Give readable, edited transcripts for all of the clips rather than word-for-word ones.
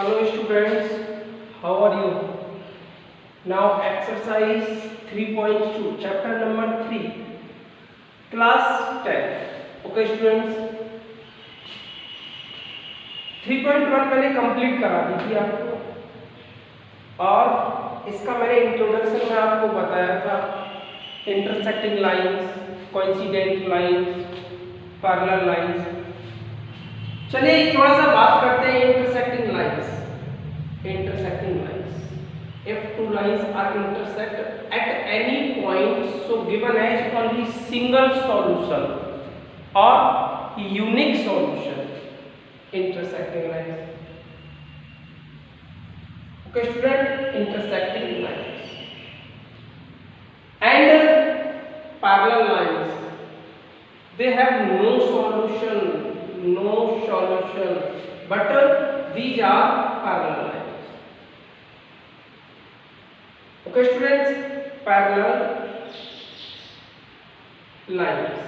Hello students, how are you? Now exercise 3.2, chapter number 3, class 10. Okay students, 3.1 मैंने complete करा दी थी आपको और इसका मैंने इंट्रोडक्शन में आपको बताया था intersecting lines, coincident lines, parallel lines. चलिए थोड़ा सा बात करते हैं intersecting lines. Intersecting lines. If two lines are intersect at any point, so given as only single solution or unique solution. Intersecting lines. Okay, student. Intersecting lines and parallel lines. They have no solution, but these are parallel lines. Okay students, parallel lines।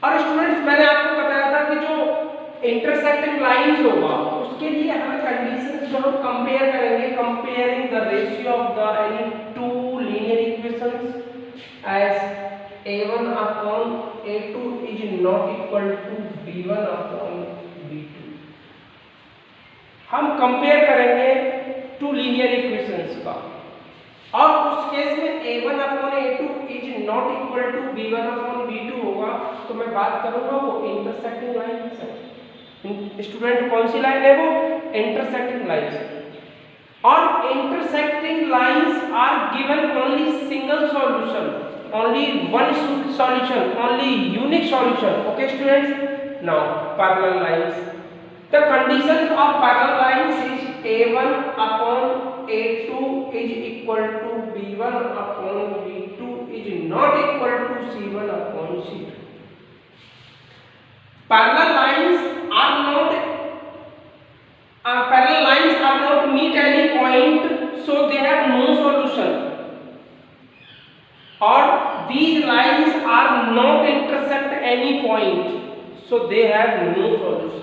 और students मैंने आपको बताया था कि जो intersecting lines होगा उसके लिए हमें कंडीशंस जो हम कंपेयर करेंगे, comparing the ratio of the any two linear equations as a1 upon a2 is not equal to b1 upon b2। हम कंपेयर करेंगे टू लीनियर इक्वेशंस का और उस केस में a1 upon a2 is not equal to b1 upon b2 होगा तो मैं बात करूंगा वो इंटरसेक्टिंग लाइन से। स्टूडेंट कौन सी लाइन है वो? इंटरसेक्टिंग लाइन से। और intersecting lines are given only single solution, only one solution, only unique solution. Okay students, now parallel lines. The condition of parallel lines is a1 upon a2 is equal to b1 upon b2 is not equal to c1 upon c2. Parallel lines are not meet any point, so they have no solution. Or these lines are not intersect any point, so they have no solution.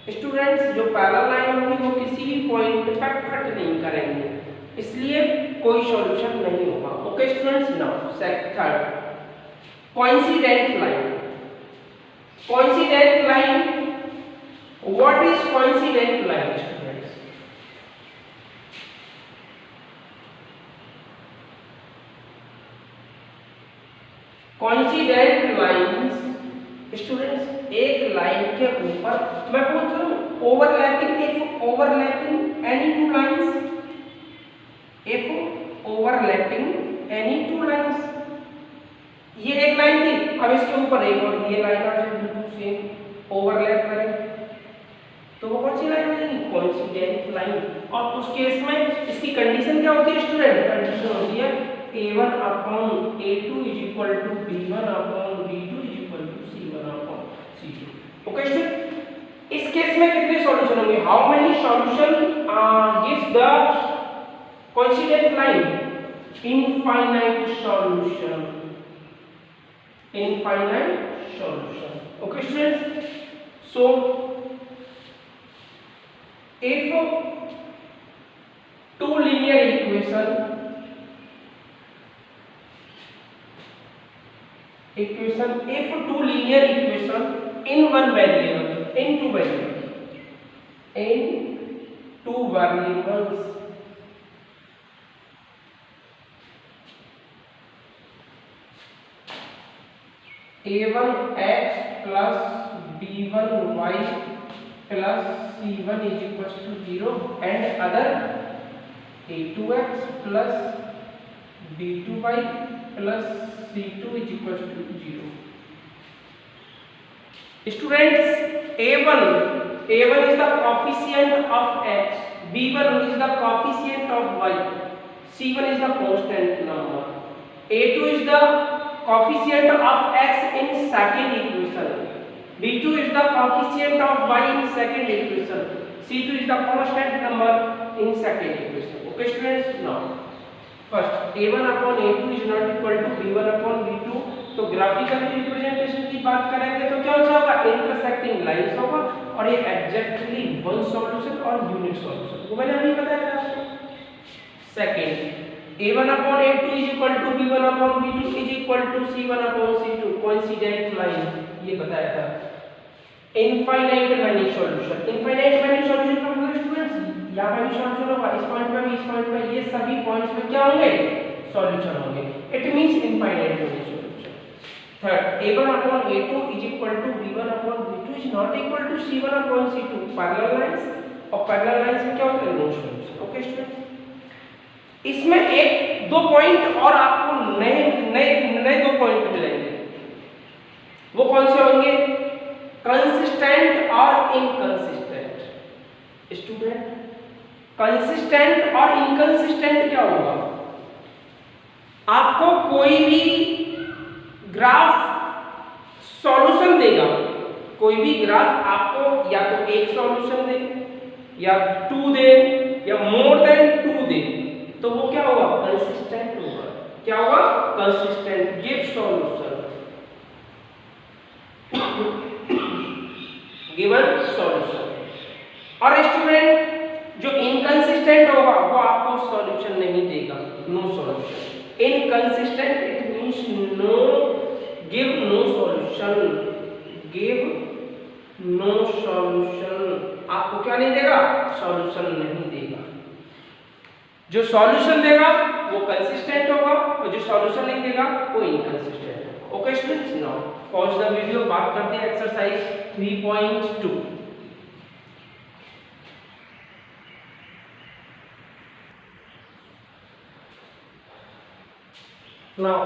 Students जो parallel line होगी वो किसी भी point पर cut नहीं करेंगे, इसलिए कोई सॉल्यूशन नहीं होगा। Okay students, now third, coincident line. Coincident line, what is coincident line students? Coincident lines students एक लाइन के ऊपर, मैं पूछ रहा हूं overlapping, if overlapping any two lines, if overlapping any two lines, ये एक लाइन थी, अब इसके ऊपर एक और ये लाइन आ जाए बिल्कुल सेम ओवरलैप करें तो वो कौन सी लाइन हो जाएगी? Coincident line. और उस केस में इसकी कंडीशन क्या होती है स्टूडेंट? कंडीशन होती है a1 upon a2 is equal to b1 upon b2 is equal to c1 upon c2। Okay student, इस केस में कितने सॉल्यूशन होंगे? How many solution gives the coincident line? Infinite solution, infinite solution. Okay students, so if two linear equation if two linear equation in one variable, in two variables, a1x plus b1y plus c1 is equals to 0 and other a2x plus b2y plus c2 is equals to 0. Students, a1 is the coefficient of x, b1 is the coefficient of y, c1 is the constant number, a2 is the coefficient of x in second equation, b2 is the coefficient of y in second equation, c2 is the constant number in second equation. Okay students, now first a1 upon a2 is not equal to b1 upon b2, तो graphical representation की बात करेंगे तो क्या होगा? Intersecting lines होगा और ये एग्जैक्टली वन सॉल्यूशन और यूनिट सॉल्यूशन, वो मैंने अभी बताया था आपको। Second, a1 upon a2 is equal to b1 upon b2 is equal to c1 upon c2, coincident line, ये बताया था। Infinite many solution, infinite many solution का मतलब स्टूडेंट्स यहाँ पे भी सॉल्यूशन होगा, इस पॉइंट पे भी, इस पॉइंट पे, ये सभी पॉइंट्स पे क्या होंगे, सॉल्यूशन होंगे। It means infinite many solution. Third, a1 upon a2 is equal to b1 upon b2 is not equal to c1 upon c2, parallel lines, और पैरेलल लाइंस में क्या होता है, नो सॉल्यूशन। ओके स्टूडेंट्स, इसमें एक दो point और आपको नए नए नए दो पॉइंट मिलेंगे, वो कौन से होंगे, कंसिस्टेंट और इनकंसिस्टेंट। स्टूडेंट, कंसिस्टेंट और इनकंसिस्टेंट क्या होगा, आपको कोई भी ग्राफ सॉल्यूशन देगा, कोई भी ग्राफ आपको या तो एक सॉल्यूशन दे या टू दे या मोर देन टू दे, तो वो क्या होगा, कंसिस्टेंट होगा। क्या होगा, consistent, give solution, given solution. और स्टूडेंट जो इनकंसिस्टेंट होगा वो आपको सॉल्यूशन नहीं देगा, no solution. Inconsistent it means no, give no solution, give no solution, आपको क्या नहीं देगा, सॉल्यूशन नहीं देगा। जो सॉल्यूशन देगा वो कंसिस्टेंट होगा और जो सॉल्यूशन नहीं देगा वो इनकंसिस्टेंट होगा। Okay students, now pause the video, बात करते हैं exercise 3.2। Now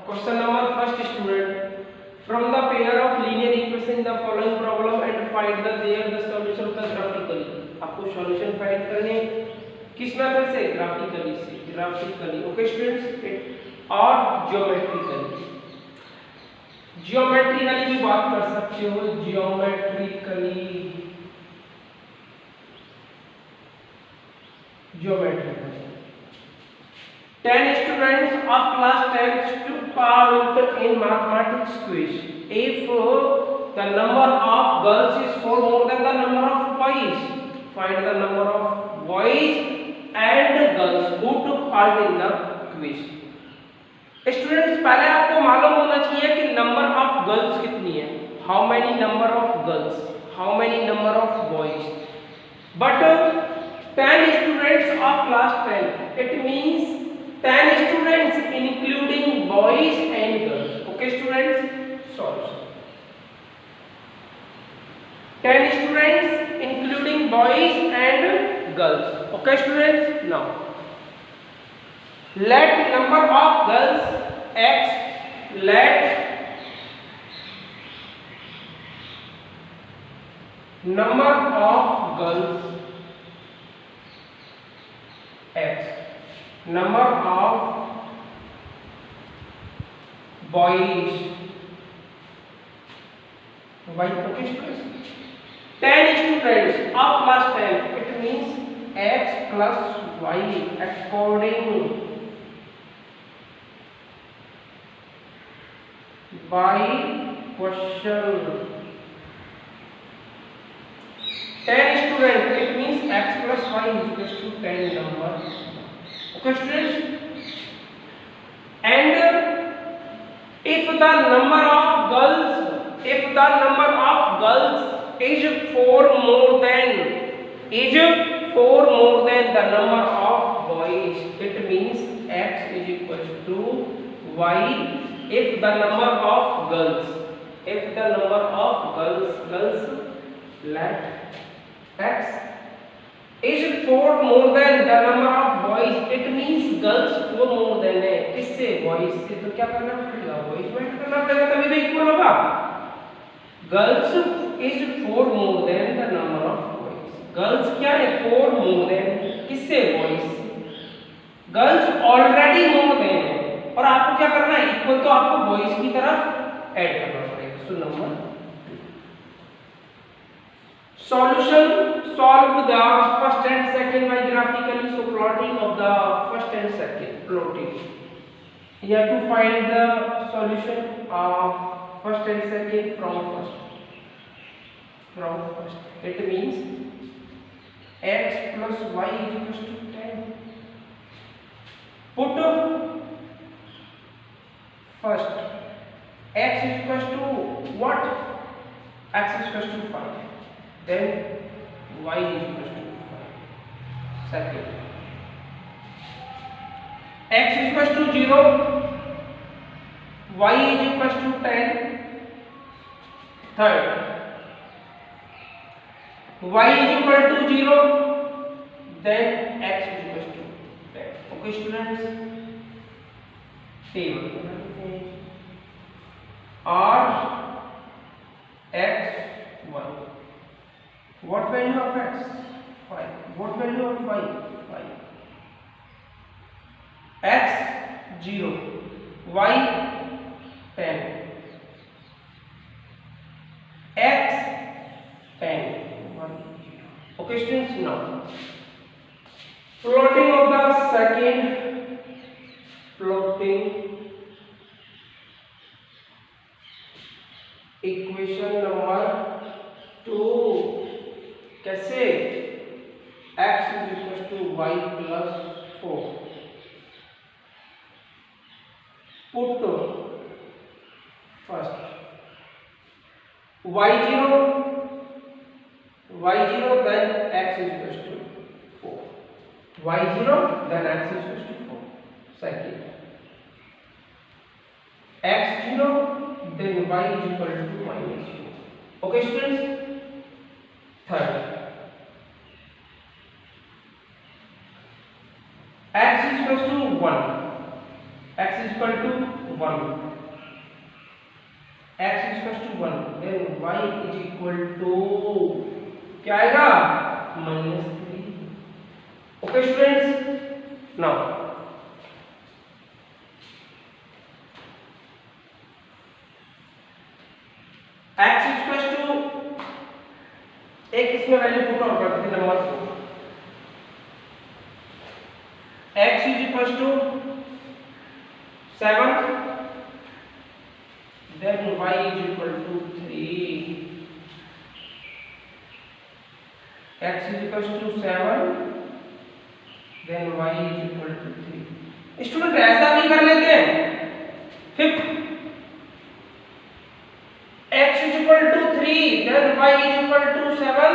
question number first student, from the pair of linear equation in the following problem and find the their the solution of the graphically। आपको solution find करने किस method से, graphically से, graphically. Okay students, और geometrically, geometrically भी बात कर सकते हो, geometrically, geometrically. 10 students of class 10 took part in mathematics quiz. If the number of girls is 4 more than the number of boys, find the number of boys and girls who took part in the quiz. Students, पहले आपको मालूम होना चाहिए कि number of girls कितनी है, how many number of girls, how many number of boys. But 10 students of class 10, it means 10 students including boys and girls. Okay students, solve. 10 students including boys and girls. Okay students, now let number of girls x, let number of girls x, number of boys y। Okay students, 10 students of class 10, it means x plus y according by question। 10 students, it means x plus y is equal to 10 number। Okay students, and if the number of girls, if the number of girls is 4 more than the number of boys, it means x is equal to y। If the number of girls, if the number of girls let x is 4 more than the number of boys, it means girls 4 more than है, किससे, boys से। तो क्या करना पड़ेगा, boys में add करना पड़ेगा, तभी तो इक्वल होगा। Girls is 4 more than the number of boys, girls क्या है, 4 more than, किससे, boys से। गर्ल्स ऑलरेडी more than है और आपको क्या करना है, इक्वल तो आपको बॉयज की तरफ ऐड करना पड़ेगा। So number solution, solve the first and second by graphically, so plotting of the first and second, plotting. You have to find the solution of first and second from first. from first. It means x plus y is equals to 10. Put first x is equals to what? X is equals to 5. Then y is equals to 5. Second, x is equals to 0, y is equals to 10. Third, y is equal to 0, then x is equals to 10. Okay students, table r x 1. What value of x? 5. What value of y? 5. x 0, y 10, x 10. 1, 0. Okay students, now plotting of the second, plotting equation number 2 कैसे? x is equals to y plus 4. Put first y0, then x is equals to 4. y0, then x is equals to 4. Second, x0, then y is equal to minus 2. Okay students. Third, x is equal to 1. x is equal to 1. x is equal to 1. Then y is equal to क्या आएगा? minus 3. Okay students. Now x is equal to, एक इसमें value put और कर देते number 4. x is equal to 7, then y is equal to 3. x is equal to 7, then y is equal to 3. Student ऐसा भी कर लेते हैं. Fifth, x is equal to 3, then y is equal to 7.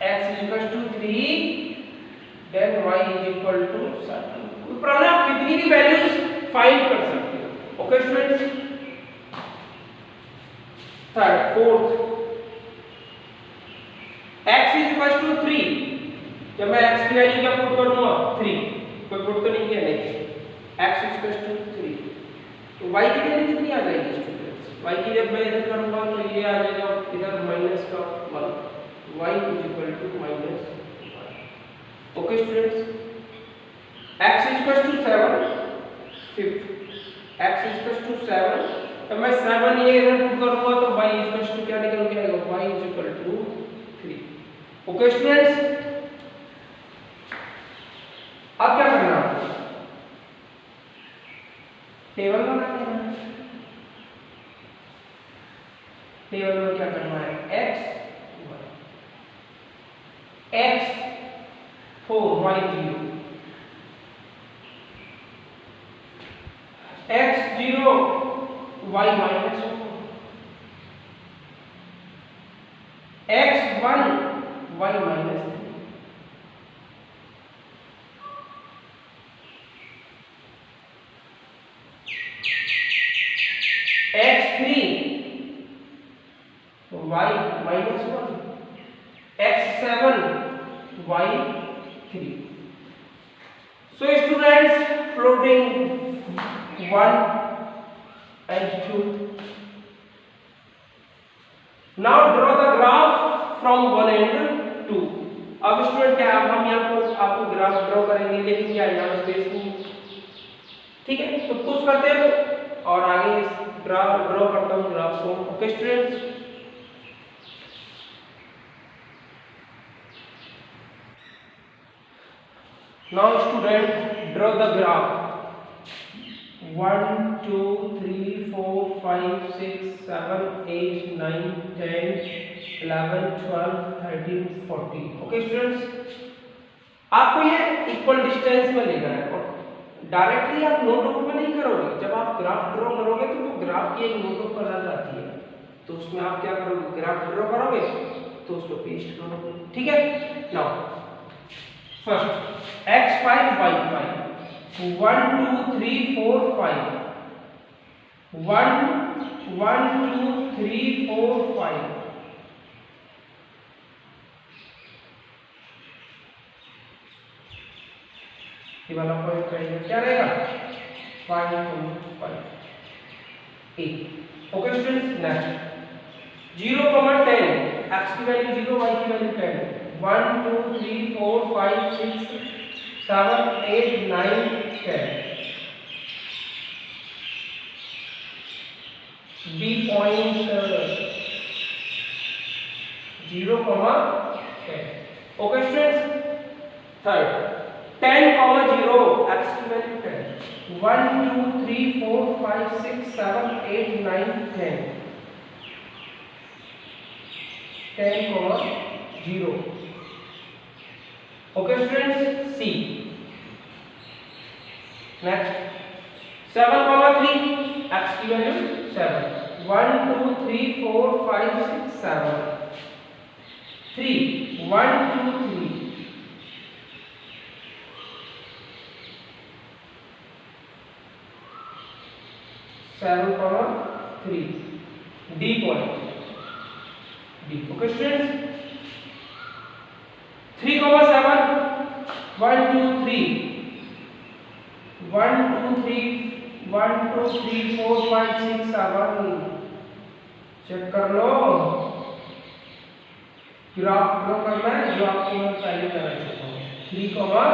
x is equal to 3, then y is equal to 7. Problem आप कितनी भी values find कर सकते हो. Okay students. Third, fourth, x is equal to 3. जब मैं x की value क्या पुट करूंगा? 3. कोई पुट तो नहीं किया? नहीं. x is equal to 3. तो y की वैल्यू कितनी आ जाएगी स्टूडेंट्स? y की जब मैं इधर करूंगा तो ये आ जाएगा इधर माइनस का 1. y is equal to minus 1. Okay students. x is equal to 7. Fifth, x is equal to 7. तो मैं 7 ये इधर पुट करूंगा तो y is equal to क्या निकल के आएगा? y is equal to 3. Okay students. अब क्या करना है? टेबल बनाना है. टेबल में क्या करना है? x 4, y 0, x 0, y minus 4, x 1, y minus 3, x 3, y minus 1, x 7, y 3. So students, plotting 1 and 2. Now draw the graph from 1 and 2. अब स्टूडेंट क्या, अब हम यहाँ को आपको ग्राफ ड्रॉ करेंगे, लेकिन क्या यहाँ स्पेस नहीं. ठीक है, तो पुश करते हैं और आगे ग्राफ ड्रॉ करता हूँ ग्राफ को. Okay students. Now student, draw the graph. 1 2 3 4 5 6 7 8 9 10 11 12 13 14। Okay students, आपको ये इक्वल डिस्टेंस में लेना है और डायरेक्टली आप नोटबुक में नहीं करोगे। जब आप ग्राफ ड्रॉ करोगे तो वो ग्राफ की एक नोटबुक बनाई जाती है, तो उसमें आप क्या करोगे, ग्राफ ड्रॉ करोगे तो उसको पेस्ट करोगे। ठीक है, नाउ फर्स्ट x5 y5 1 2 3 4 5 1 1 2 3 4 5 ये वाला पॉइंट रहेगा, क्या रहेगा 5 2 5 8। ओके स्टूडेंट्स, नेक्स्ट 0 10 x की वैल्यू 0 y की value 10 1 2 3 4 5 6 7 8 9 10 B point 0 10। Okay students, third 10 0 x की value 10 1 2 3 4 5 6 7 8 9 10 10 0। Okay students, C next 7 3 x की value 7 1 2 3 4 5 6 7 3 1 2 3 7 3 D point D। Okay students, 3 7 1 2 3 1 2 3 1 2 3 4 5 6 7 check कर लो, ग्राफ ड्रॉ करना है जो आपको मैं पहले करा चुका हूँ। 3 7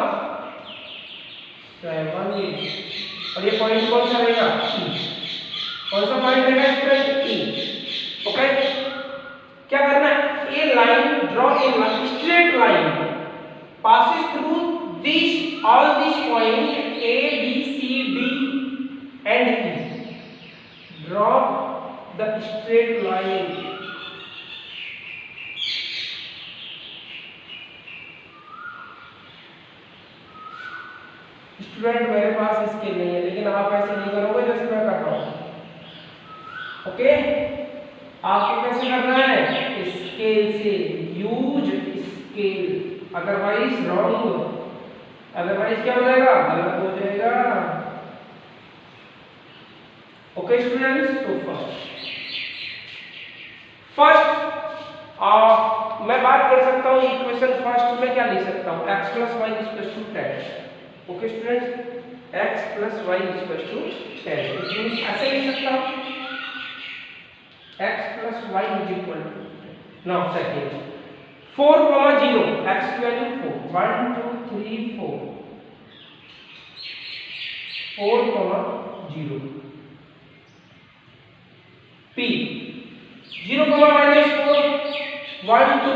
और ये पॉइंट कौन सा रहेगा, कौन सा पॉइंट रहेगा स्टूडेंट, E। ओके, क्या करना है, a line draw, a straight line passes through these all these points A B C D and E। draw the straight line। Student मेरे पास स्केल नहीं है, लेकिन आप ऐसे नहीं करोगे जैसे मैं कर रहा हूं। ओके, आपको कैसे करना है, स्केल से, use scale, otherwise wrong, otherwise क्या हो जाएगा, गलत हो जाएगा। ओके स्टूडेंट्स, तो फर्स्ट मैं बात कर सकता हूँ इक्वेशन फर्स्ट में क्या लिख सकता हूँ, x + y = 10। Okay students, x + y = 10 ऐसे लिख सकता हूँ, x + y = now second 4 0 x की वैल्यू 4 1 2 3 4 0 p 0 -4 1 2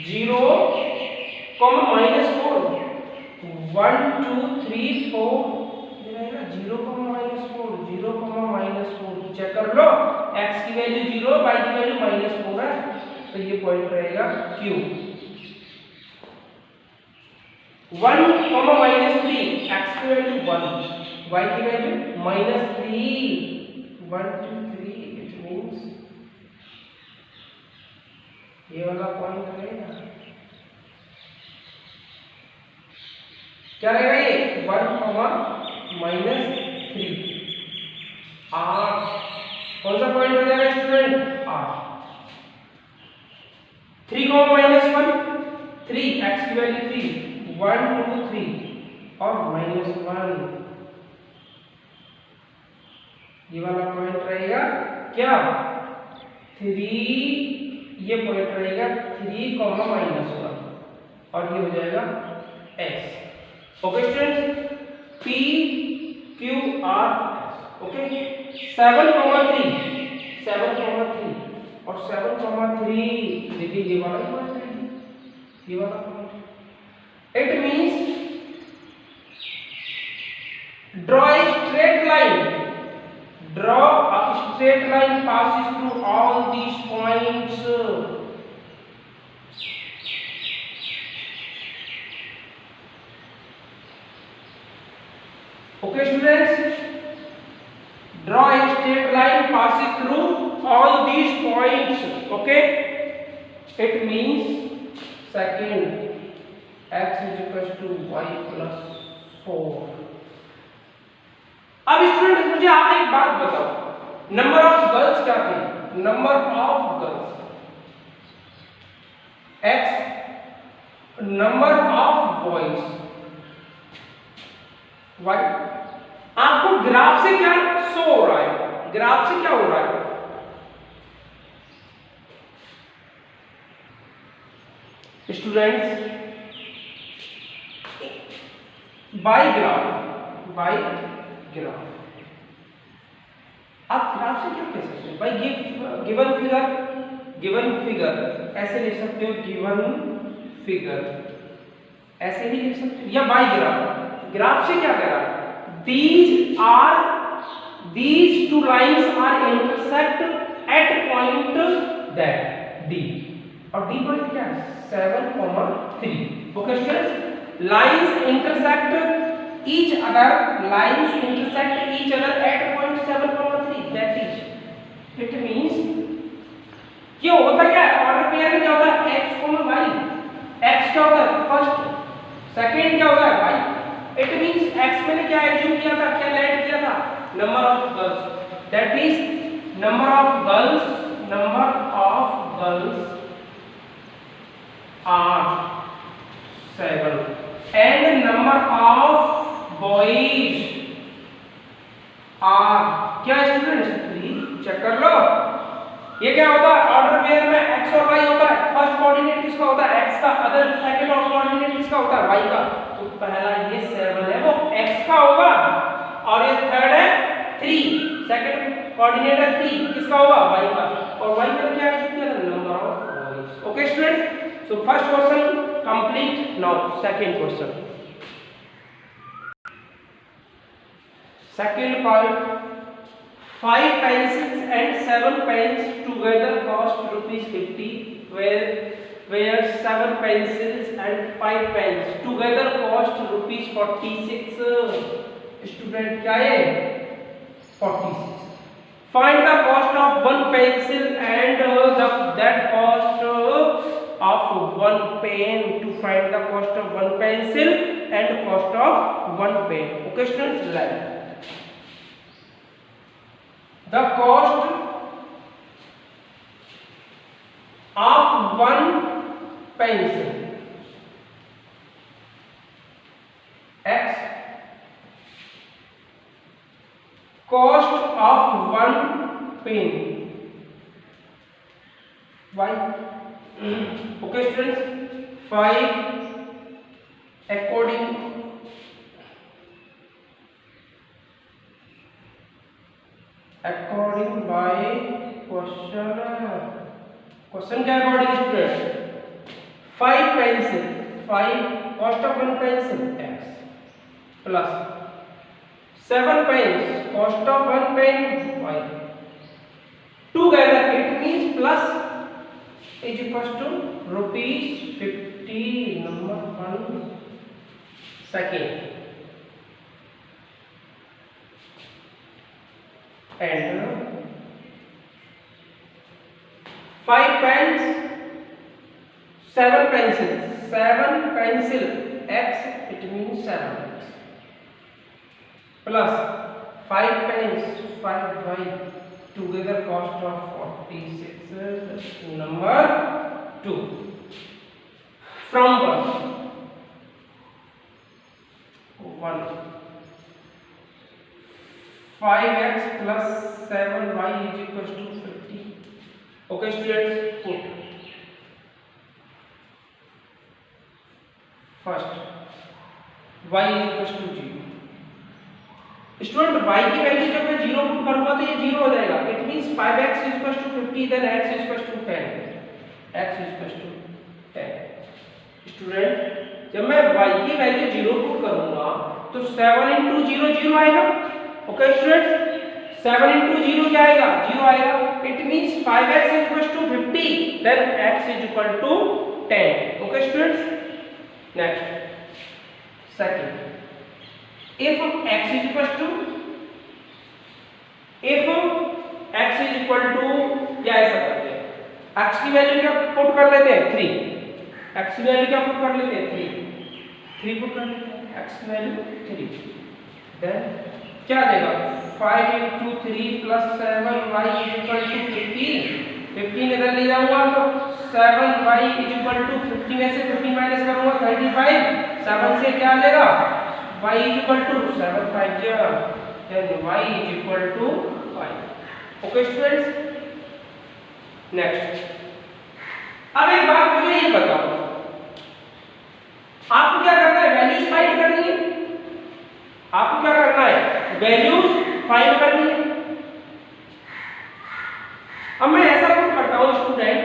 0 -4 1 2 3 4 ये रहेगा 0 -4 0 -4। चेक कर लो, x की वैल्यू 0 y की वैल्यू -4 है, तो ये पॉइंट रहेगा Q। 1 -3 x की वैल्यू 1 y की वैल्यू -3 1 2 3 इट मींस ये वाला पॉइंट रहेगा, क्या रहेगा ये 1 -3 R। कौन सा पॉइंट हो जाएगा स्टूडेंट, R। 3 -1 3 x की वैल्यू 3 1 2 3 और -1, ये वाला पॉइंट रहेगा क्या 3, ये पॉइंट रहेगा 3 -1 और ये हो जाएगा x। Okay students, P Q R S। Okay, 7 3 और 7 3 देखिए ये वाला पॉइंट है, ये वाला point. It means Draw a straight line. Draw a straight line passes through all these points. Okay students, draw a straight line passes through all these points. Okay, it means second x is equal to y plus 4. अब student मुझे आप एक बात बताओ, number of girls क्या थे? Number of girls x, number of boys y. आपको graph से क्या शो हो रहा है? ग्राफ से क्या हो रहा है? स्टूडेंट्स, बाय ग्राफ आप ग्राफ से क्या कह सकते हो? बाय गिवन फिगर ऐसे लिख सकते हो, गिवन फिगर ऐसे भी लिख सकते हो, या बाय ग्राफ से क्या कह रहा है? these two lines are intersect at point that D, और D पॉइंट क्या है? 7,3. Okay students, lines intersect each other at point 7,3. that is, it means ये होता क्या है? ऑर्डर पेयर में क्या होता है? x, y. x क्या होता है? फर्स्ट. सेकंड क्या होता है? y. इट मींस x मैंने क्या एज्यूम किया था, क्या ऐड किया था? Number of girls. That is number of girls are 7 and number of boys are क्या स्टूडेंट्स? 3. चेक कर लो, ये क्या होता है? ऑर्डर पेयर में x और y होता है. फर्स्ट कोऑर्डिनेट किसका होता है? x का. अदर सेकंड कोऑर्डिनेट किसका होता है? y का. तो पहला ये 7 है वो x का होगा, और ये थर्ड है 3. सेकंड कोऑर्डिनेट है 3, किसका होगा? y का. और y का क्या है? Number of boys. Okay students, so first question complete. Now second question. Second part, 5 pencils and 7 pens together cost ₹50, where 7 pencils and 5 pens together cost ₹46. Student क्या है? 46. Find the cost of 1 pencil and that cost of 1 pen. To find the cost of 1 pencil and cost of 1 pen. Okay students, like the cost of 1 pencil x, cost of 1 pen y. Okay students, 5 according by question के according student 5 pencil, 5 cost of 1 pencil x plus 7 pens cost of 1 pen y together it means plus is equal to ₹50. Number 1 second and 5 pens, 7 pencil x, it means 7x plus 5 pens 5y together cost of 46. Number 2 from 1 5x plus 7y is equal to 50. Okay students, put first y is equal to 0. Student y की value जब मैं 0 put करूंगा तो ये 0 हो जाएगा. It means 5x is equal to 50, then x is equal to 10. x is equal to 10. Student जब मैं y की वैल्यू 0 पुट करूंगा तो 7 इंटू 0 0 आएगा। ओके स्टूडेंट्स, 7 इंटू 0 क्या आएगा, 0 आएगा। It means 5x is equal to 50, then x is equal to 10। Okay students, next second, if x is equal to क्या ऐसा करते हैं, x की वैल्यू क्या पुट कर लेते हैं 3, x की वैल्यू क्या पुट कर लेते हैं 3 पुट कर लेते हैं, x की वैल्यू 3, देन क्या देगा 5 into 3 plus 7y is equal to 15 इधर ले जाऊंगा तो 7y is equal to 50 में से 15 माइनस करूंगा 35, 7 से क्या लेगा y is equal to 7 5 then y is equal to 5। Okay students, next, अब एक बात मुझे ये बताओ, आपको क्या करना है, वैल्यूज फाइंड करनी है, आपको क्या करना है, वैल्यूज फाइंड करनी है। अब मैं ऐसा पुट करता हूं स्टूडेंट,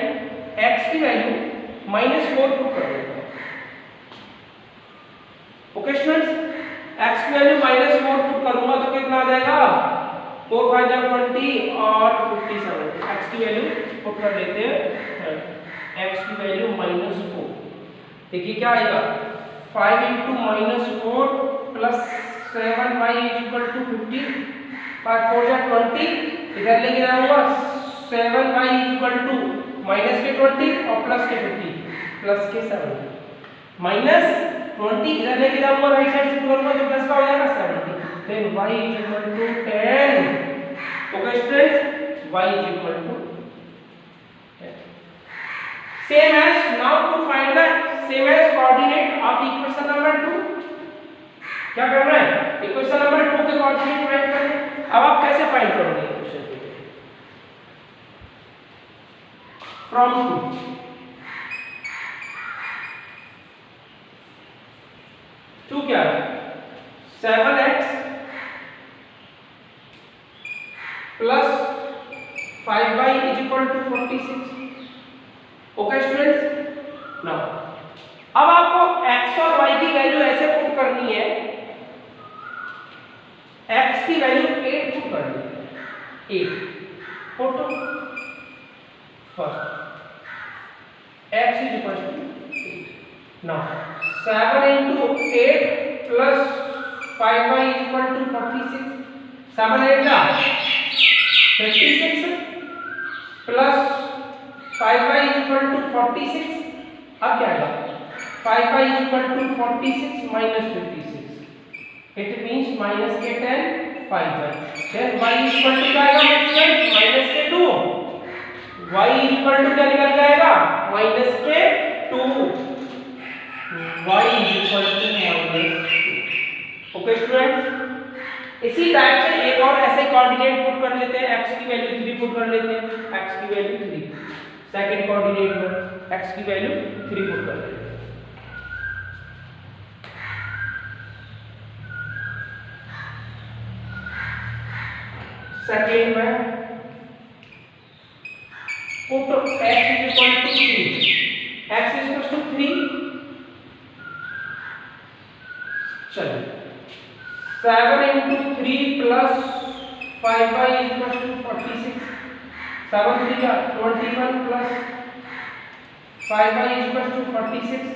x की वैल्यू -4 पुट कर देता हूं। ओके स्टूडेंट्स, x की वैल्यू -4 पुट करूंगा तो कितना आ जाएगा, 4 5 जा 20 और 57। x की वैल्यू पुट कर लेते हैं, x की वैल्यू -4, देखिए क्या आएगा 5 into -4 plus 7y is equal to 50, 5 4 जा 20, इधर लेके जाऊंगा 7y is equal to minus के 20 और प्लस के 50, प्लस के 7 -20 इधर लेके जाऊंगा राइट साइड से करूंगा तो प्लस का हो जाएगा 70, then y is equal to 10। Okay students, y is equal to 10। same as now to find the same as coordinate of equation number 2, क्या करना है, इक्वेशन नंबर 2 के कोऑर्डिनेट फाइंड करना है। अब आप कैसे फाइंड करोगे इक्वेशन को, फ्रॉम 2 क्या है 7x plus 5y is equal to 46। Okay students, now अब आपको x और y की वैल्यू ऐसे पुट करनी है, x की वैल्यू 8 पुट करनी है, 8 put first x is equal to 8। Now 7 into 8 plus 5y is equal to 46, 7 8 जा 56 plus 5y is equal to 46, अब क्या आएगा 5y is equal to 46 minus 56, it means minus के 10 5y, then y is equal to क्या आएगा student minus के 2, y is equal to क्या निकल जाएगा minus के 2, y is equal to -2। Okay student, इसी टाइप से एक और ऐसे कोऑर्डिनेट पुट कर लेते हैं, x की वैल्यू 3 पुट कर लेते हैं, x की वैल्यू 3, सेकंड कोऑर्डिनेट में x की वैल्यू 3 पुट कर लेते हैं। सेकंड में put x is equal to 3, x is equal to 3, चलिए 7 into 3 plus 5y is equal to 46, 7 3 का 21 plus 5y is equal to 46,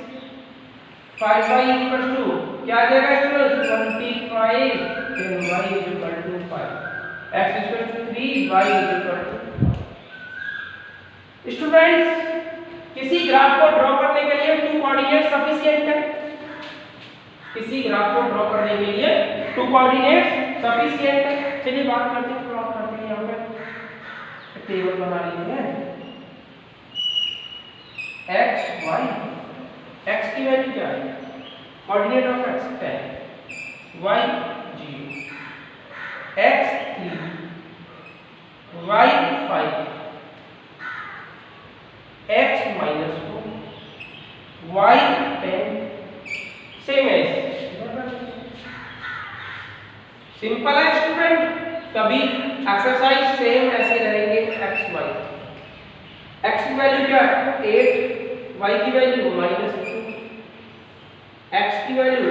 5y is equal to क्या आ जाएगा students 25, then y is equal to 5, x is equal to 3, y is equal to 5। Students, किसी graph को draw करने के लिए 2 coordinate sufficient है, किसी ग्राफ को ड्रॉ करने के लिए 2 कोऑर्डिनेट सफिशिएंट है। चलिए बात करते हैं, प्लॉट करते हैं, यहाँ पे टेबल बना लेते हैं, x y, x की वैल्यू क्या है, coordinate of x 10, y 0, x 3, y 5, x -4, y 10, same है, सिंपल है स्टूडेंट, सभी एक्सरसाइज सेम ऐसे रहेंगे। x y, x की वैल्यू क्या है 8, y की वैल्यू -2, x की वैल्यू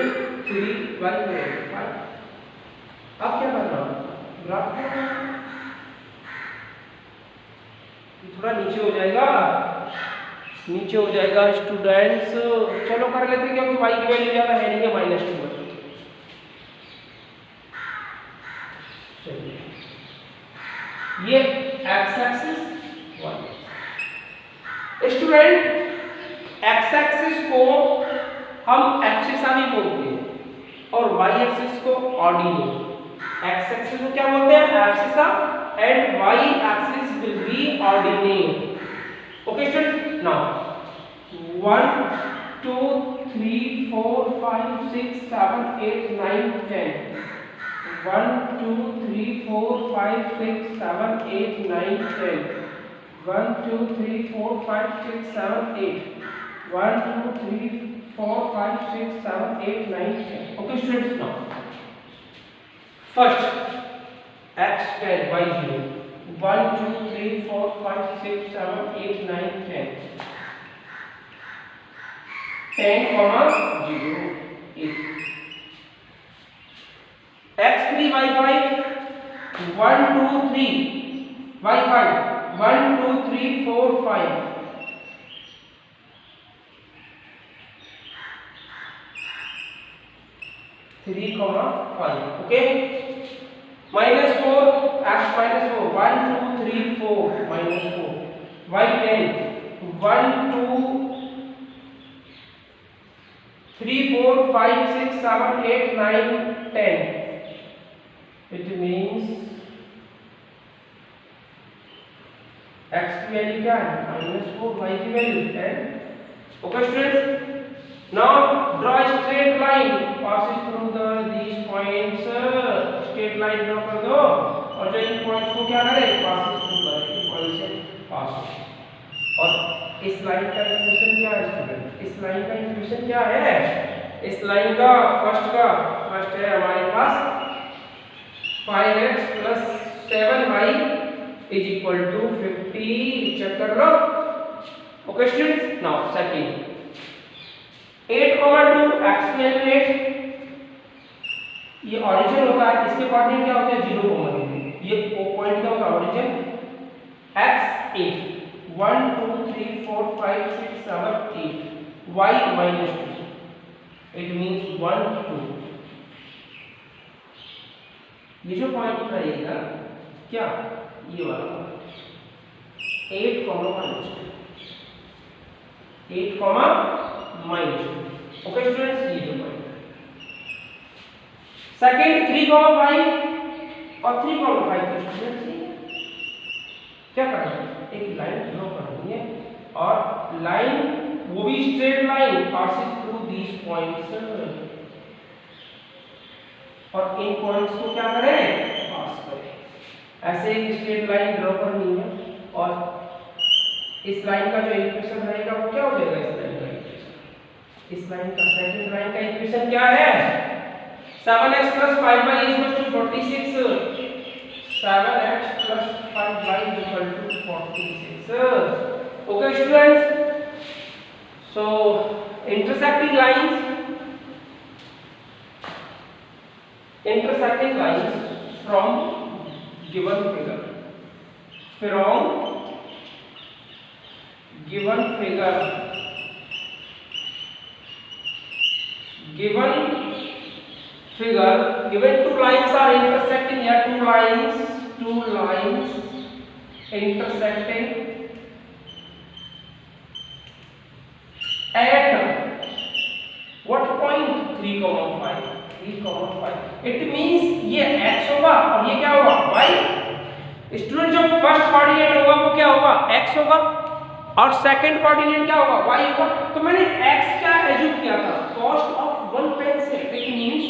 3, y की वैल्यू रख थोड़ा नीचे हो जाएगा, नीचे हो जाएगा स्टूडेंट्स। चलो कर लेते हैं क्योंकि y की वैल्यू ज्यादा है नहीं है -2। ये x axis y student x axis को हम एब्सिसा भी बोलते हैं और y एक्सिस को ऑर्डिनेट। x एक्सिस को क्या बोलते हैं? Abscissa and y axis will be ordinate. Okay student, now 1 2 3 4 5 6 7 8 9 10 1 2 3 4 5 6 7 8 9 10 1 2 3 4 5 6 7 8 1 2 3 4 5 6 7 8 9 10 okay students, now first x 10 y 0 1 2 3 4 5 6 7 8 9 10 10 comma 0 8 x3 y5 1 2 3 y5 1 2 3 4 5 3 comma 5 okay -4 x -4 1 2 3 4 -4 y10 1 2 3 4 5 6 7 8 9 10 it means x की value क्या है -4 y की value 10 okay students now draw a straight line passes through these points straight line draw कर दो और जो इन points को क्या करे passes through the पॉइंट से पास हो। और इस लाइन का इक्वेशन क्या है स्टूडेंट? इस लाइन का इक्वेशन क्या है? इस लाइन का फर्स्ट है हमारे पास 5x plus 7y is equal to 50 check कर लो। Okay students, now second 8 2 x value 8 ये ओरिजिन होता है, इसके कोऑर्डिनेट क्या होते हैं 0 2 ये पॉइंट क्या होता है origin x 8 1 2 3 4 5 6 7 8 y -2 it means 1 2 ये जो पॉइंट रहेगा क्या ये वाला 8 ओके स्टूडेंट्स, ये जो पॉइंट सेकंड 3 5 और 3 5 के स्टूडेंट्स क्या करना है एक लाइन ड्रॉ करनी है और लाइन वो भी स्ट्रेट लाइन पासेस थ्रू दीस पॉइंट्स और इन पॉइंट्स को क्या करें पास करें। ऐसे एक स्ट्रेट लाइन ड्रॉ करनी है और इस लाइन का जो इक्वेशन रहेगा वो क्या हो जाएगा इस लाइन का इक्वेशन। इस लाइन का सेकंड लाइन का इक्वेशन क्या है 7x + 5y = 46 7x + 5y = 46 okay students, so intersecting lines from given figure given two lines are intersecting here two lines intersecting at what point 3 5 it means ये x होगा और ये क्या होगा y। स्टूडेंट जो फर्स्ट कोऑर्डिनेट होगा वो क्या होगा x होगा और सेकंड कोऑर्डिनेट क्या होगा y होगा। तो मैंने x क्या एज्यूम किया था cost of one pencil, it means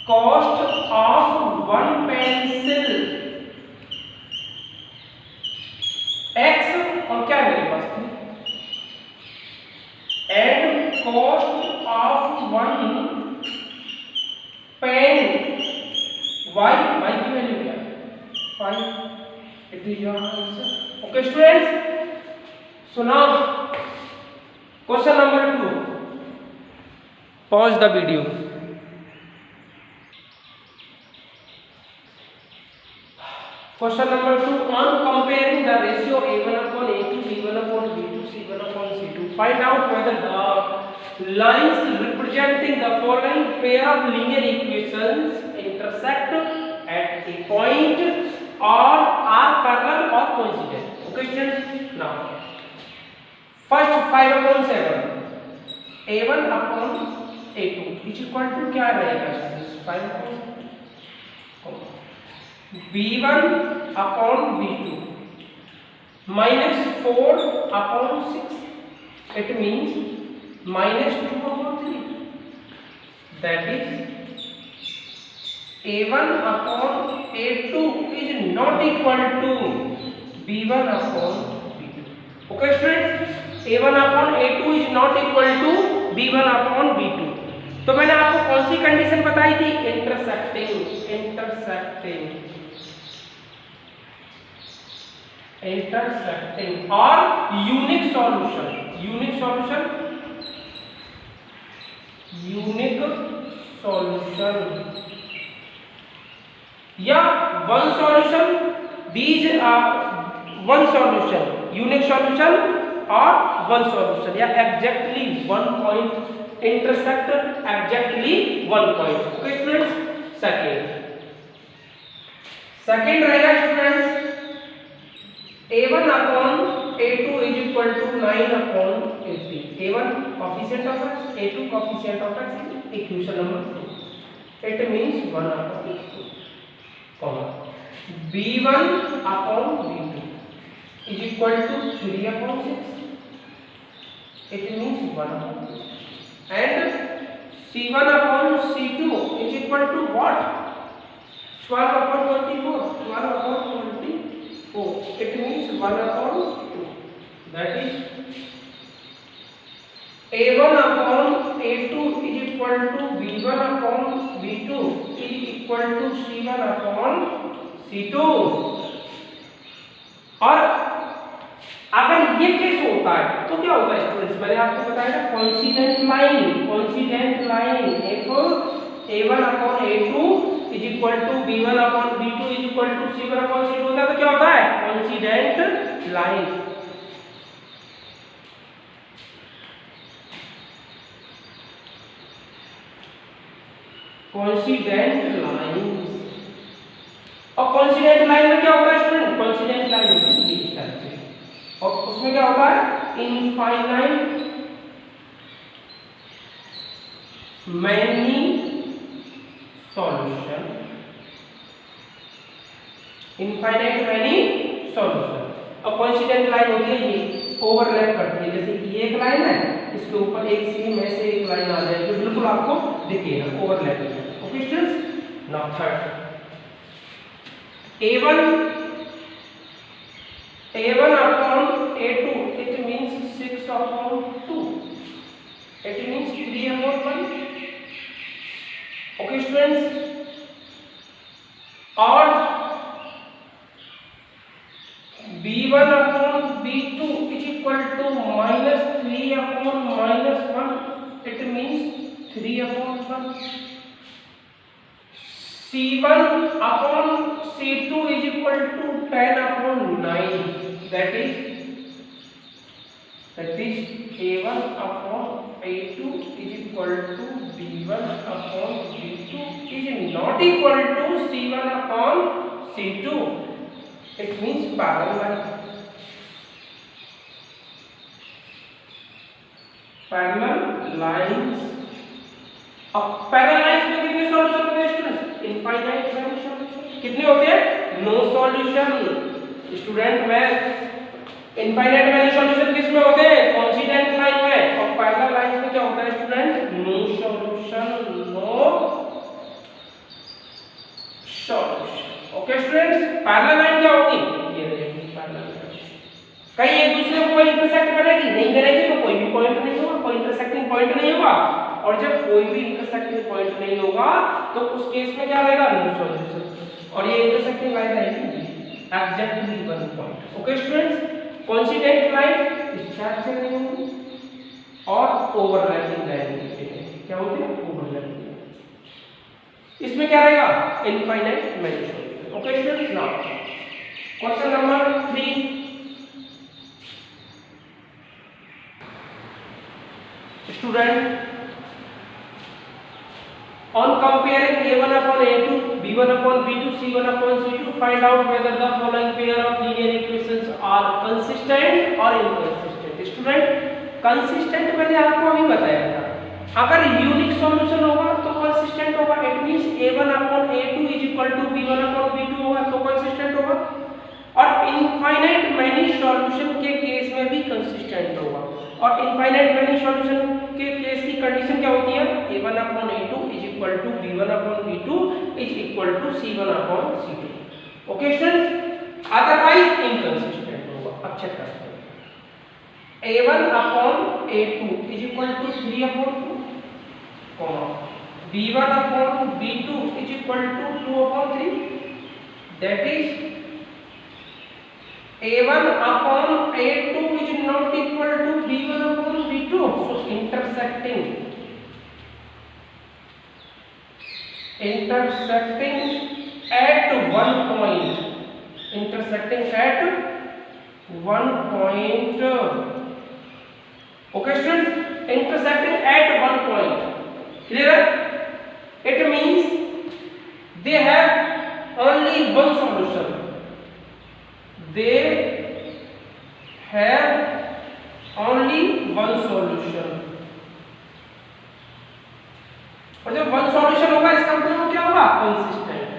cost of one pencil x और क्या है मेरे पास and cost of one pen y की वैल्यू क्या है 5 it is your answer. Okay students, so now question number 2 pause the video. Question number 2, on comparing the ratio A1 upon A2, B1 upon B2, C1 upon C2, find out whether the lines representing the following pair of linear equations intersect at a point or are parallel or coincident. Okay students, now first 5 upon 7, A1 upon A2 is equal to क्या रहेगा students? 5 upon B1 upon B2 minus 4 upon 6. It means minus 2 upon 3. That is A1 upon A2 is not equal to B1 upon B2. Okay students, A1 upon A2 is not equal to B1 upon B2. तो मैंने आपको कौन सी condition बताई थी? Intersecting और unique solution या one solution, these one solution, unique solution और one solution, या exactly one point intersect exactly one point. Okay students, second रहेगा students A1 upon A2 is equal to 9 upon 80. A1 coefficient of x, A2 coefficient of x is equation number 2. It means 1 upon 2, comma. B1 upon B2 is equal to 3 upon 6. It means 1 upon 2. And C1 upon C2 is equal to what? 12 upon 24. 12 upon 24. It means 1 upon 2. That is A1 upon A2 is equal to B1 upon B2 is equal to C1 upon C2. और अगर ये case होता है तो क्या होता है students? मैंने आपको बताया था coincident line. If A1 upon A2 is equal to B1 upon B2 is equal to C1 upon C2 होता है तो क्या होता है? Coincident line. और कोइंसिडेंट लाइन में क्या होता है स्टूडेंट? कोइंसिडेंट लाइन होती है इस टाइप से, और उसमें क्या होता है? Infinite many solution. और कोइंसिडेंट लाइन होती है ये ओवरलैप करती है. जैसे कि ये एक लाइन है, इसके ऊपर एक सेम ऐसे एक लाइन आ जाए जो बिल्कुल आपको दिखेगा overlapping. Okay students, now third A1 upon A2, it means 6 upon 2. It means 3 upon 1. Okay students, और B1 upon B2 is equal to minus 3 upon minus 1. It means 3 upon 1. C1 upon C2 is equal to 10 upon 9. That is A1 upon A2 is equal to B1 upon B2 is not equal to C1 upon C2. It means parallel lines. अब parallel lines में कितने solution होते हैं students? Infinite many solution. कितने होते हैं? No solution. Student में infinite many solution किस में होते हैं? कोइंसिडेंट लाइन में. और पैरेलल लाइंस में क्या होता है student? No solution. Okay students, parallel line क्या होती है? ये रहेगी पैरेलल लाइन. कहीं एक दूसरे को इंटरसेक्ट करेगी? नहीं करेगी, तो कोई भी पॉइंट नहीं होगा, कोई इंटरसेक्टिंग पॉइंट नहीं होगा. और जब कोई भी इंटरसेक्टिंग पॉइंट नहीं होगा तो उस केस में क्या रहेगा? No solution. और ये इंटरसेक्टिंग लाइन रहेगी exactly one point. Okay students, coincident line इस टाइप से नहीं होगी और ओवरलैपिंग लाइन क्या होती है? ओवरलैपिंग. इसमें क्या रहेगा? Infinite many solution. Okay students, now question number 3, student on comparing a1 upon a2, b1 upon b2, c1 upon c2, find out whether the following pair of linear equations are consistent or inconsistent. Student consistent मैंने आपको अभी बताया था, अगर unique solution होगा तो consistent होगा, it means a1 upon a2 is equal to b1 upon b2 होगा तो कंसिस्टेंट होगा, और इनफाइनाइट मैनी सॉल्यूशन के केस में भी कंसिस्टेंट होगा। और इनफाइनाइट मैनी सॉल्यूशन के केस की कंडीशन क्या होती है, a1 upon a2 is equal to b1 upon b2 is equal to c1 upon c2। Okay student, otherwise inconsistent होगा। अब चेक करते हैं, a1 upon a2 is equal to 3 upon 2, b1 upon b2 is equal to 2 upon 3, that is a1 upon a2 is not equal to b1 upon b2, so intersecting at one point, okay students, intersecting at one point, clear? It means they have only one solution, they have only one solution, और जब one solution होगा इसका मतलब क्या होगा, consistent.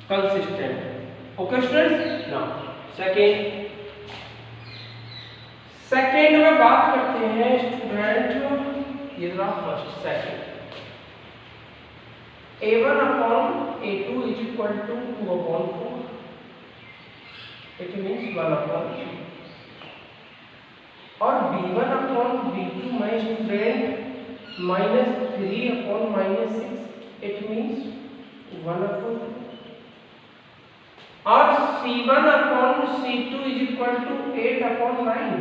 Consistent. Okay students, now second में बात करते हैं स्टूडेंट, ये रहा first. Second, a1 upon a2 is equal to 2 upon 4, it means 1 upon 2, और b1 upon b2 में student -3 upon -6, it means 1 upon 2, और c1 upon c2 is equal to 8 upon 9,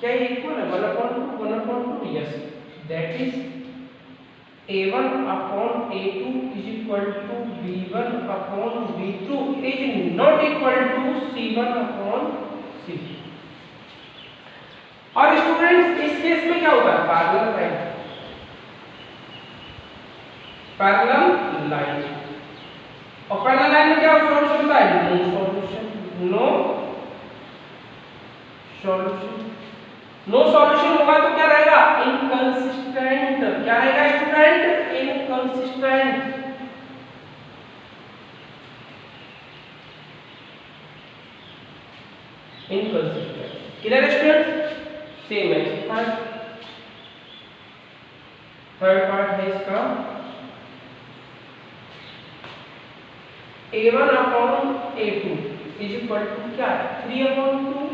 क्या ये इक्वल है 1 upon 2, 1 upon 2? yes, that is a1 upon a2 is equal to b1 upon b2 is not equal to c1 upon c2। और students इस case में क्या होगा, parallel line, parallel line, और parallel line में क्या सॉल्यूशन होता है, no solution, no solution. No solution होगा तो क्या रहेगा, इनकंसिस्टेंट। क्या रहेगा student, inconsistent. Inconsistent, clear student? Same है, थर्ड पार्ट है इसका, a1 upon a2 is equal to क्या, 3 upon 2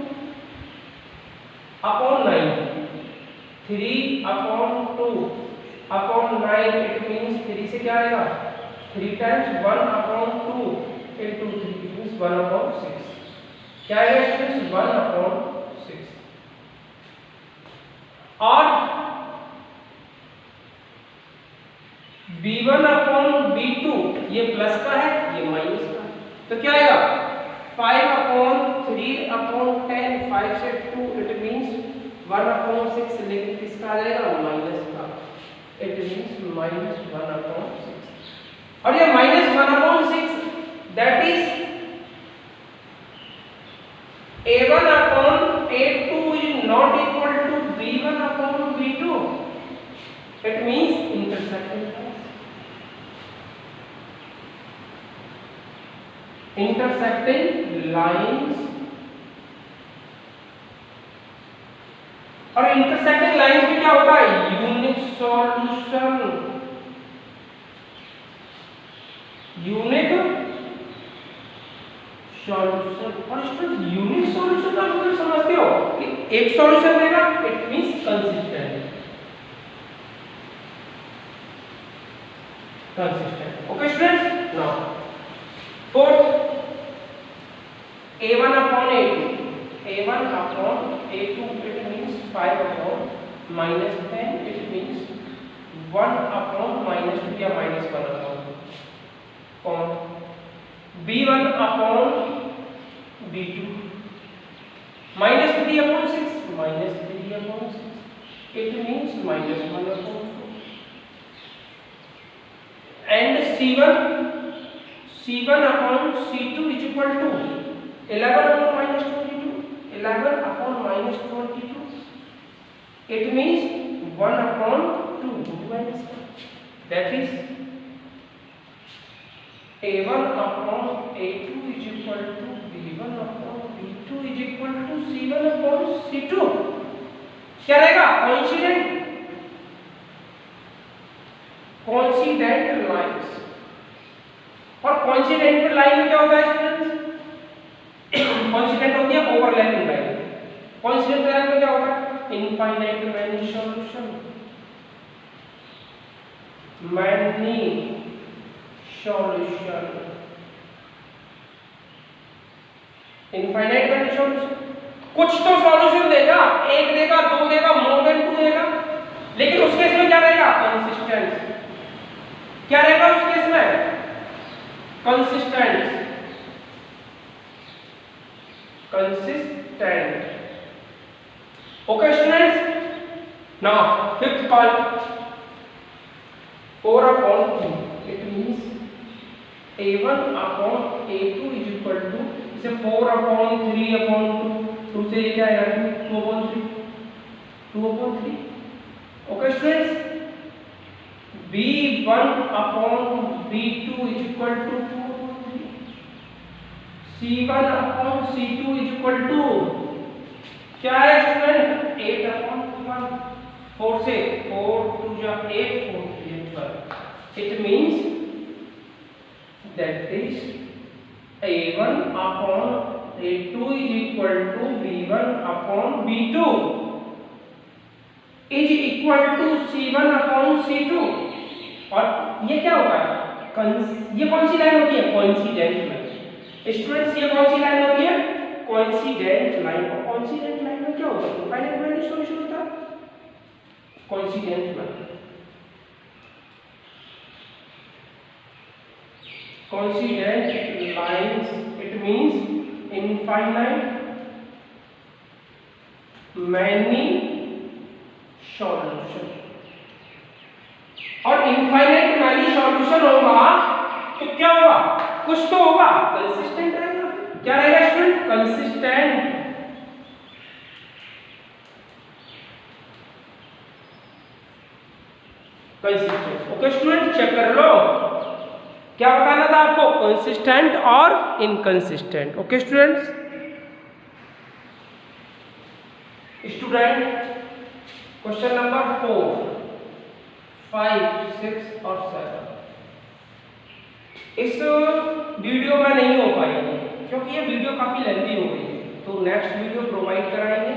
upon 9, 3 upon 2 upon 9, it means 3 से क्या आएगा, 3 times 1 upon 2 into 3 means 1 upon 6, क्या आएगा स्टूडेंट्स, 1 upon 6। और b1 upon b2 ये प्लस का है, ये माइनस का है, तो क्या आएगा 5 upon 3 upon 10, 5 से 2, it means 1 upon 6, लेकिन किसका आ जाएगा, माइनस का, it means minus 1 upon 6, और ये minus 1 upon 6 that is a1 upon a2 is not equal to b1 upon b2, it means intersecting lines, intersecting lines, और इंटरसेक्टिंग लाइंस में क्या होता है, यूनिक सॉल्यूशन, यूनिक सॉल्यूशन। और student unique solution का मतलब समझते हो कि एक सॉल्यूशन देगा, it means consistent, consistent. Okay students, now fourth, a1 upon a2 a1 upon a2, it means 5 upon minus 10, it means 1 upon minus 2 या minus 1 upon b1 upon b2 minus 3 upon 6, minus 3 upon 6, it means minus 1 upon 4, and c1 upon c2 is equal to 11 upon minus 22, 11 upon minus 22, it means 1 upon 2 minus 1, that is a1 upon a2 is equal to b1 upon b2 is equal to c1 upon c2. क्या रहेगा? Coincident lines. और coincident line में क्या होता है students? Coincident होती है overlapping line. Coincident line में क्या होता है? Infinite many solution, many solution, infinite many solution. कुछ तो सॉल्यूशन देगा, एक देगा, दो देगा, मोर देन टू देगा, लेकिन उस केस में क्या रहेगा? कंसिस्टेंट। क्या रहेगा उस केस में? Consistent. Consistent. Okay students, now fifth part 4 upon 2, it means a1 upon a2 is equal to, इसे 4 upon 3 upon 2 से ये क्या आएगा? 2 upon 3, 2 upon 3। Okay students, b1 upon b2 is equal to 2 upon 3, c1 upon c2 is equal to क्या है student? 8 upon 1, 4 से 4 2 जा 8, 4 3 12, it means that is a1 upon a2 is equal to b1 upon b2 is equal to c1 upon c2। और ये क्या होगा? ये कौन सी लाइन होती है? Coincident line. स्टूडेंट्स, ये कौन सी लाइन होती है? Coincident line. और कोइंसिडेंट लाइन में क्या होता है? इनफाइनाइट मैनी सॉल्यूशन होता है। Coincident line, coincident lines, it means infinite many solution. और इनफाइनाइट मैनी सॉल्यूशन होगा तो क्या होगा? कुछ तो होगा, कंसिस्टेंट रहेगा। क्या रहेगा student? Consistent. Consistent. Okay student, check कर लो क्या बताना था आपको? कंसिस्टेंट और inconsistent. Okay students, question number 4, 5, 6 और 7 इस वीडियो में नहीं हो पाएगी क्योंकि ये वीडियो काफी लेंथी हो गई है, तो नेक्स्ट वीडियो प्रोवाइड कराएंगे,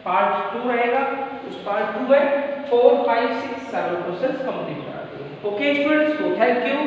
पार्ट 2 रहेगा। उस पार्ट 2 में 4, 5, 6, 7 क्वेश्चंस कंप्लीट करा देंगे। ओके स्टूडेंट्स, तो थैंक यू।